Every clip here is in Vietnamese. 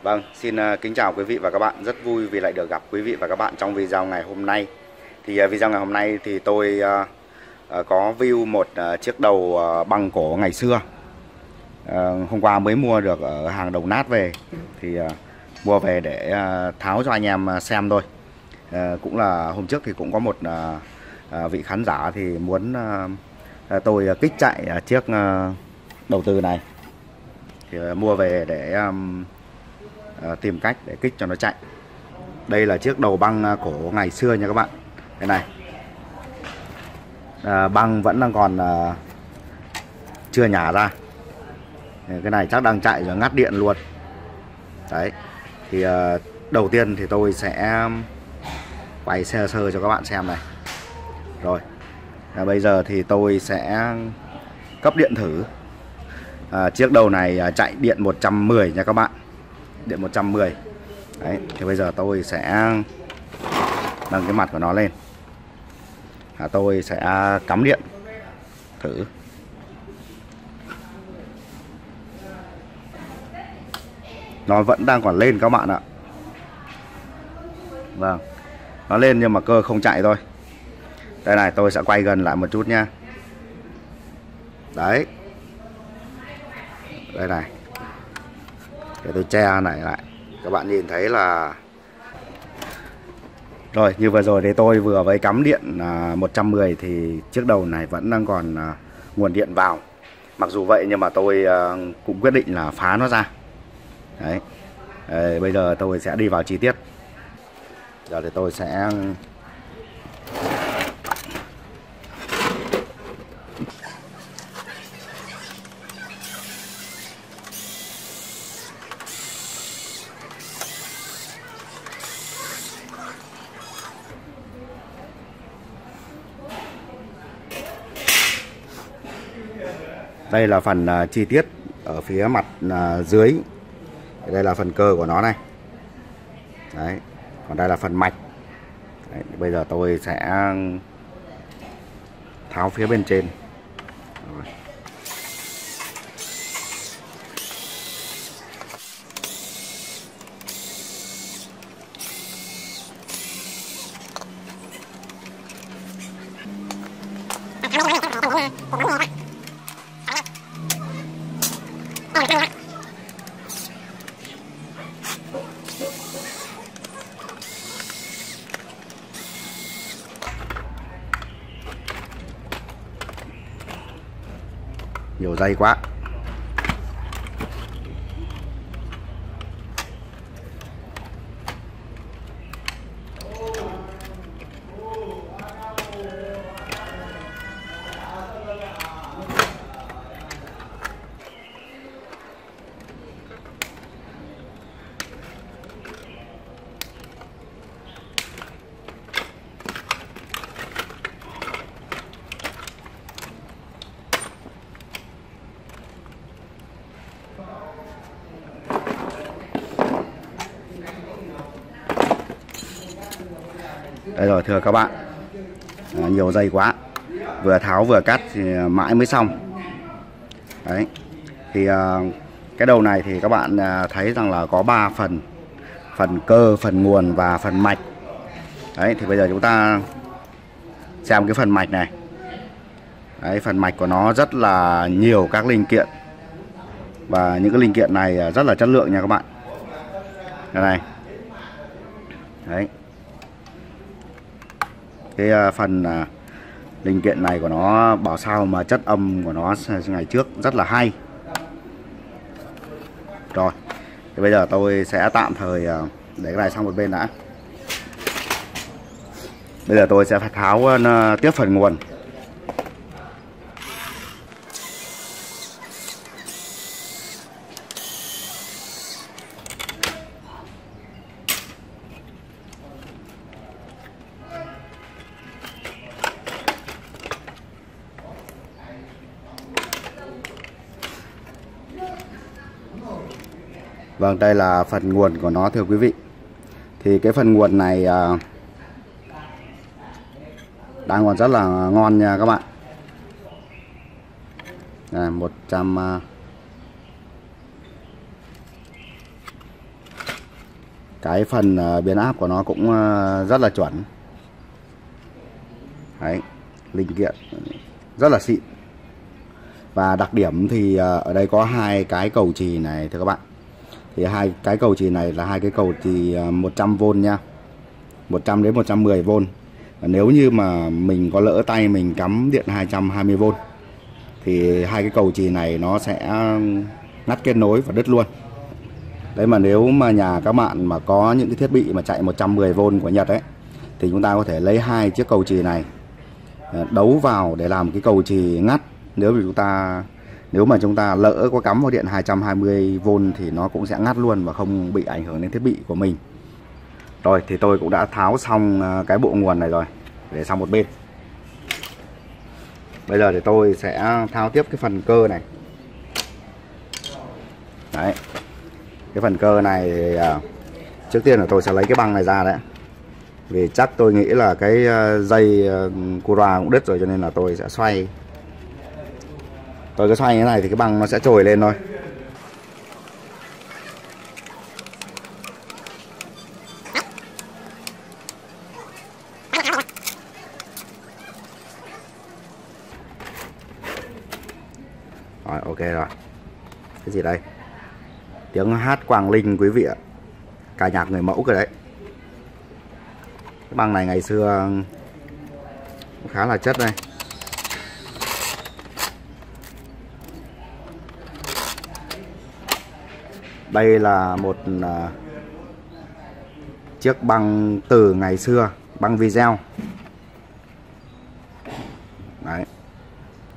Vâng, xin kính chào quý vị và các bạn. Rất vui vì lại được gặp quý vị và các bạn trong video ngày hôm nay. Thì video ngày hôm nay thì tôi có view một chiếc đầu bằng cổ ngày xưa. Hôm qua mới mua được ở hàng Đồng Nát về. Thì mua về để tháo cho anh em xem thôi. Cũng là hôm trước thì cũng có một vị khán giả thì muốn tôi kích chạy chiếc đầu tư này. Thì mua về để tìm cách để kích cho nó chạy. Đây là chiếc đầu băng cổ ngày xưa nha các bạn. Cái này băng vẫn đang còn chưa nhả ra. Cái này chắc đang chạy rồi, ngắt điện luôn. Đấy. Thì đầu tiên thì tôi sẽ quay sơ sơ cho các bạn xem này. Rồi bây giờ thì tôi sẽ cấp điện thử. Chiếc đầu này chạy điện 110 nha các bạn. Điện 110. Đấy, thì bây giờ tôi sẽ nâng cái mặt của nó lên. Tôi sẽ cắm điện thử. Nó vẫn đang còn lên các bạn ạ. Vâng, nó lên nhưng mà cơ không chạy thôi. Đây này, tôi sẽ quay gần lại một chút nha. Đấy. Đây này. Để tôi che này lại. Các bạn nhìn thấy là... Rồi, như vừa rồi thì tôi vừa với cắm điện 110 thì chiếc đầu này vẫn đang còn nguồn điện vào. Mặc dù vậy nhưng mà tôi cũng quyết định là phá nó ra. Đấy. Bây giờ tôi sẽ đi vào chi tiết. Giờ thì tôi sẽ đây là phần chi tiết ở phía mặt dưới. Đây là phần cơ của nó này. Đấy. Còn đây là phần mạch. Đấy. Bây giờ tôi sẽ tháo phía bên trên. Rồi. Nhiều dây quá. Đây rồi thưa các bạn, nhiều dây quá, vừa tháo vừa cắt thì mãi mới xong. Đấy, thì cái đầu này thì các bạn thấy rằng là có 3 phần: phần cơ, phần nguồn và phần mạch. Đấy, thì bây giờ chúng ta xem cái phần mạch này. Đấy, phần mạch của nó rất là nhiều các linh kiện, và những cái linh kiện này rất là chất lượng nha các bạn. Đây này. Đấy. Cái phần linh kiện này của nó bảo sao mà chất âm của nó ngày trước rất là hay. Rồi, thì bây giờ tôi sẽ tạm thời để cái này sang một bên đã. Bây giờ tôi sẽ phải tháo tiếp phần nguồn. Vâng, đây là phần nguồn của nó thưa quý vị. Thì cái phần nguồn này đang còn rất là ngon nha các bạn. 100 Cái phần biến áp của nó cũng rất là chuẩn. Đấy, linh kiện rất là xịn. Và đặc điểm thì ở đây có hai cái cầu chì này thưa các bạn. Thì hai cái cầu chì này là hai cái cầu chì 100V nha. 100 đến 110V. Và nếu như mà mình có lỡ tay mình cắm điện 220V thì hai cái cầu chì này nó sẽ ngắt kết nối và đứt luôn. Đấy, mà nếu mà nhà các bạn mà có những cái thiết bị mà chạy 110V của Nhật ấy thì chúng ta có thể lấy hai chiếc cầu chì này đấu vào để làm cái cầu chì ngắt. Nếu mà chúng ta lỡ có cắm vào điện 220V thì nó cũng sẽ ngắt luôn và không bị ảnh hưởng đến thiết bị của mình. Rồi thì tôi cũng đã tháo xong cái bộ nguồn này rồi, để sang một bên. Bây giờ thì tôi sẽ tháo tiếp cái phần cơ này. Đấy, cái phần cơ này thì trước tiên là tôi sẽ lấy cái băng này ra đấy. Vì chắc tôi nghĩ là cái dây Cura cũng đứt rồi, cho nên là tôi sẽ xoay. Tôi cứ xoay như thế này thì cái băng nó sẽ trồi lên thôi. Rồi, ok rồi. Cái gì đây? Tiếng hát Quảng Linh quý vị ạ. Ca nhạc người mẫu cơ đấy. Cái băng này ngày xưa khá là chất đây. Đây là một chiếc băng từ ngày xưa, băng video. Đấy.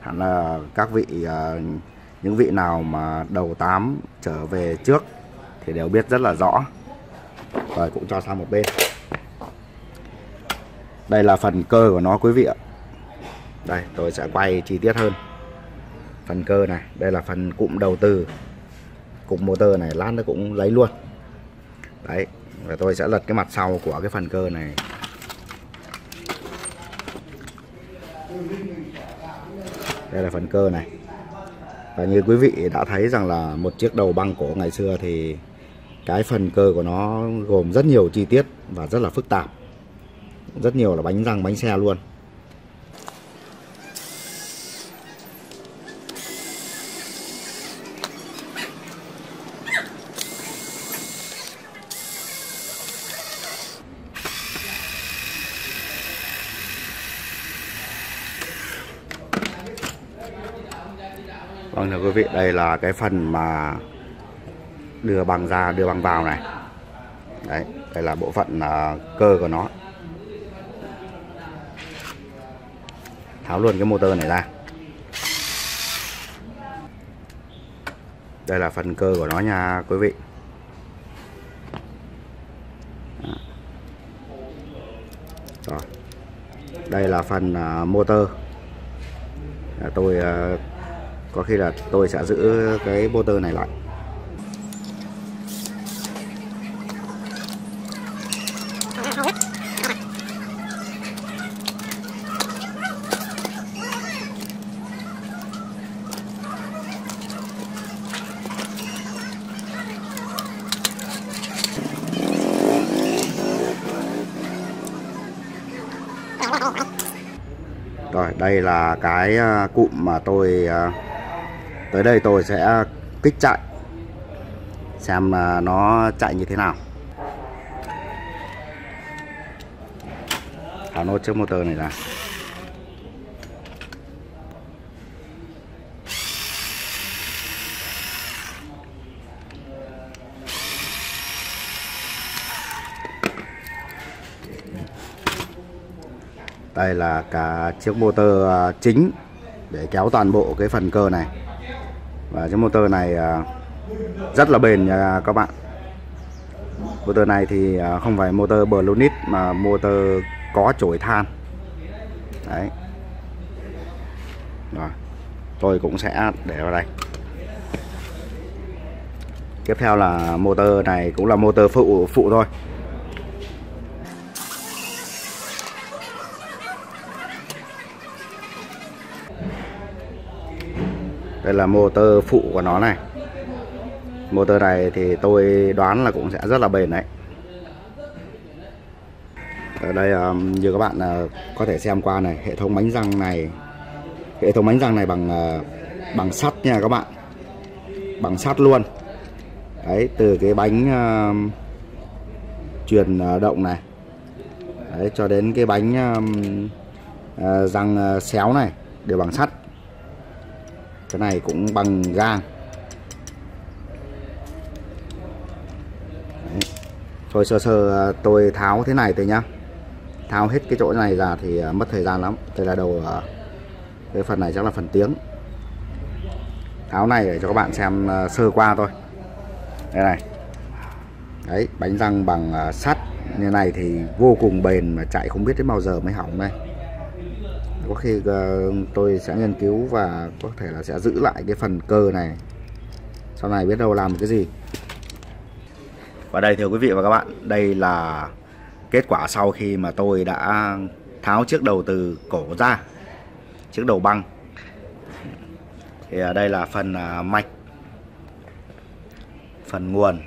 Hẳn là các vị những vị nào mà đầu 8 trở về trước thì đều biết rất là rõ. Rồi, cũng cho sang một bên. Đây là phần cơ của nó quý vị ạ. Đây, tôi sẽ quay chi tiết hơn. Phần cơ này, đây là phần cụm đầu từ. Cụm motor này lát nó cũng lấy luôn. Đấy, và tôi sẽ lật cái mặt sau của cái phần cơ này. Đây là phần cơ này. Và như quý vị đã thấy rằng là một chiếc đầu băng cổ ngày xưa thì cái phần cơ của nó gồm rất nhiều chi tiết và rất là phức tạp. Rất nhiều là bánh răng bánh xe luôn. Vâng thưa quý vị, đây là cái phần mà đưa băng ra, đưa băng vào này. Đấy, đây là bộ phận cơ của nó. Tháo luôn cái motor này ra. Đây là phần cơ của nó nha quý vị. Rồi. Đây là phần motor. Tôi có khi là tôi sẽ giữ cái motor này lại. Rồi, đây là cái cụm mà tôi tới đây tôi sẽ kích chạy xem nó chạy như thế nào. Tháo nốt chiếc motor này ra. Đây là cả chiếc motor chính để kéo toàn bộ cái phần cơ này. Và chiếc motor này rất là bền nha các bạn. Motor này thì không phải motor Blunit mà motor có chổi than. Đấy. Rồi, tôi cũng sẽ để vào đây. Tiếp theo là motor này cũng là motor phụ thôi. Đây là motor phụ của nó này. Motor này thì tôi đoán là cũng sẽ rất là bền đấy. Ở đây như các bạn có thể xem qua này, hệ thống bánh răng này bằng sắt nha các bạn, bằng sắt luôn. Đấy, từ cái bánh truyền động này, đấy, cho đến cái bánh răng xéo này đều bằng sắt. Cái này cũng bằng gang. Đấy. Thôi sơ tôi tháo thế này thôi nhá. Tháo hết cái chỗ này ra thì mất thời gian lắm. Đây là đầu cái phần này chắc là phần tiếng. Tháo này để cho các bạn xem sơ qua thôi. Đây này. Đấy, bánh răng bằng sắt như này thì vô cùng bền, mà chạy không biết đến bao giờ mới hỏng đây. Có khi tôi sẽ nghiên cứu và có thể là sẽ giữ lại cái phần cơ này, sau này biết đâu làm cái gì. Và đây thưa quý vị và các bạn, đây là kết quả sau khi mà tôi đã tháo chiếc đầu từ cổ ra, chiếc đầu băng. Thì ở đây là phần mạch, phần nguồn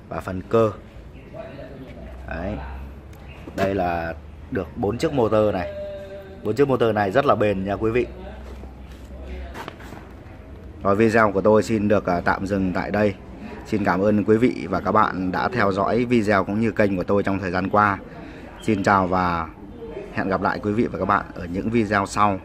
và phần cơ. Đấy. Đây là được 4 chiếc motor này. 4 chiếc motor này rất là bền nha quý vị. Rồi, video của tôi xin được tạm dừng tại đây. Xin cảm ơn quý vị và các bạn đã theo dõi video cũng như kênh của tôi trong thời gian qua. Xin chào và hẹn gặp lại quý vị và các bạn ở những video sau.